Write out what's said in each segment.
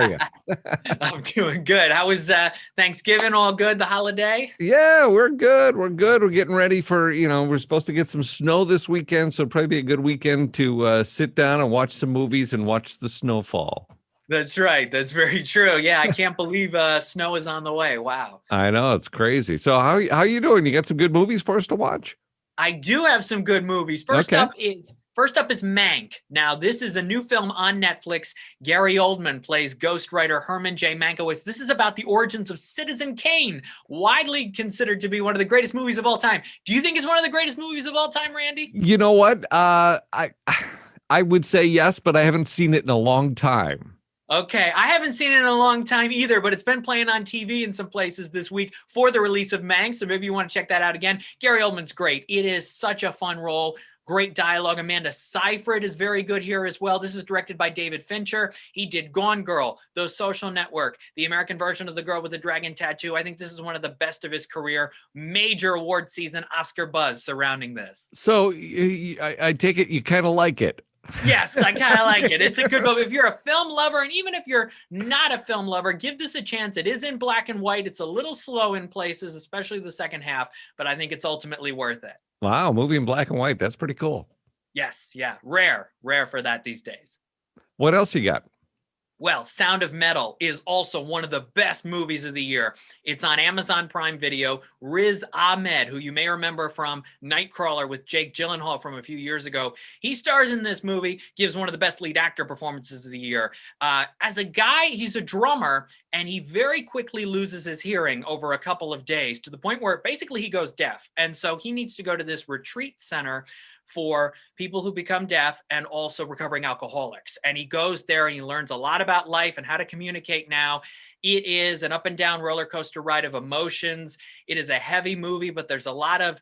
are you? I'm doing good. How was Thanksgiving? All good? The holiday? Yeah, we're good. We're good. We're getting ready for, we're supposed to get some snow this weekend, so it'll probably be a good weekend to sit down and watch some movies and watch the snowfall. That's right. That's very true. Yeah, I can't believe snow is on the way. Wow. I know, it's crazy. So how you doing? You got some good movies for us to watch? I do have some good movies. Okay. First up is Mank. Now, this is a new film on Netflix. Gary Oldman plays ghostwriter Herman J. Mankiewicz. This is about the origins of Citizen Kane, widely considered to be one of the greatest movies of all time. Do you think it's one of the greatest movies of all time, Randy? You know what? I would say yes, but I haven't seen it in a long time. Okay, I haven't seen it in a long time either, but it's been playing on TV in some places this week for the release of Mank, so maybe you want to check that out again. Gary Oldman's great. It is such a fun role. Great dialogue. Amanda Seyfried is very good here as well. This is directed by David Fincher. He did Gone Girl, The Social Network, the American version of The Girl with the Dragon Tattoo. I think this is one of the best of his career. Major award season Oscar buzz surrounding this. So I take it you kind of like it. Yes, I kind of like it. It's a good movie. If you're a film lover, and even if you're not a film lover, give this a chance. It is in black and white. It's a little slow in places, especially the second half, but I think it's ultimately worth it. Wow, movie in black and white. That's pretty cool. Yes, yeah. Rare for that these days. What else you got? Well, Sound of Metal is also one of the best movies of the year. It's on Amazon Prime Video. Riz Ahmed, who you may remember from Nightcrawler with Jake Gyllenhaal from a few years ago, he stars in this movie, gives one of the best lead actor performances of the year. As a guy, he's a drummer, and he very quickly loses his hearing over a couple of days to the point where basically he goes deaf. And so he needs to go to this retreat center for people who become deaf and also recovering alcoholics. And he goes there and he learns a lot about life and how to communicate now. It is an up and down roller coaster ride of emotions. It is a heavy movie, but there's a lot of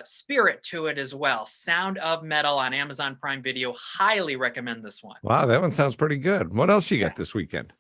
spirit to it as well. Sound of Metal on Amazon Prime Video. Highly recommend this one. Wow, that one sounds pretty good. What else you got this weekend?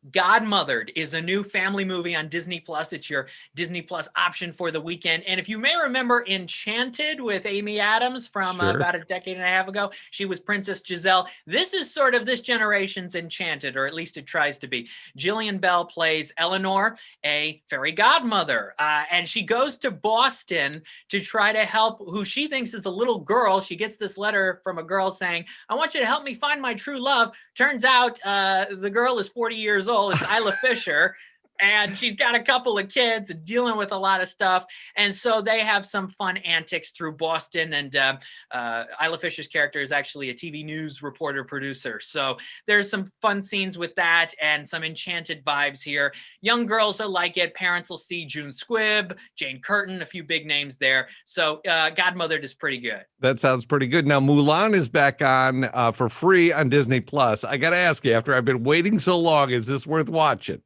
Godmothered is a new family movie on Disney Plus. It's your Disney Plus option for the weekend. And if you may remember Enchanted with Amy Adams from about a decade and a half ago, she was Princess Giselle. This is sort of this generation's Enchanted, or at least it tries to be. Jillian Bell plays Eleanor, a fairy godmother, and she goes to Boston to try to help who she thinks is a little girl. She gets this letter from a girl saying, "I want you to help me find my true love." Turns out the girl is 40 years old. It's Isla Fisher, and she's got a couple of kids and dealing with a lot of stuff. And so they have some fun antics through Boston. And Isla Fisher's character is actually a TV news reporter producer. So there's some fun scenes with that and some Enchanted vibes here. Young girls will like it. Parents will see June Squibb, Jane Curtin, a few big names there. So Godmothered is pretty good. That sounds pretty good. Now, Mulan is back on for free on Disney Plus. I got to ask you, after I've been waiting so long, is this worth watching?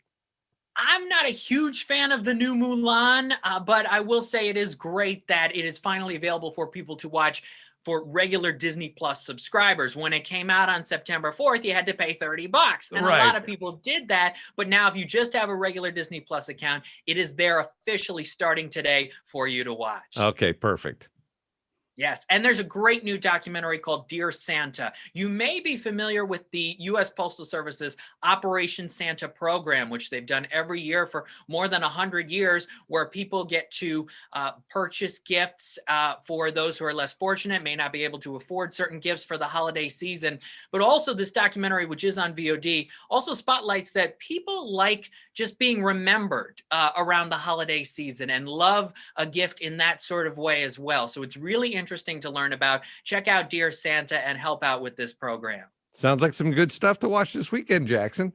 I'm not a huge fan of the new Mulan, but I will say it is great that it is finally available for people to watch for regular Disney Plus subscribers. When it came out on September 4th, you had to pay $30. And Right. A lot of people did that. But now if you just have a regular Disney Plus account, it is there officially starting today for you to watch. Okay, perfect. Yes, and there's a great new documentary called Dear Santa. You may be familiar with the U.S. Postal Service's Operation Santa program, which they've done every year for more than 100 years, where people get to purchase gifts for those who are less fortunate, may not be able to afford certain gifts for the holiday season. But also this documentary, which is on VOD, also spotlights that people like just being remembered around the holiday season and love a gift in that sort of way as well. So it's really interesting to learn about. Check out Dear Santa and help out with this program. Sounds like some good stuff to watch this weekend, Jackson.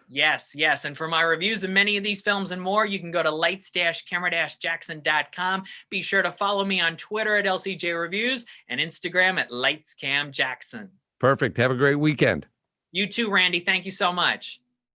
Yes, yes. And for my reviews of many of these films and more, you can go to lights-camera-jackson.com. Be sure to follow me on Twitter at LCJ Reviews and Instagram at LightsCamJackson. Perfect. Have a great weekend. You too, Randy. Thank you so much.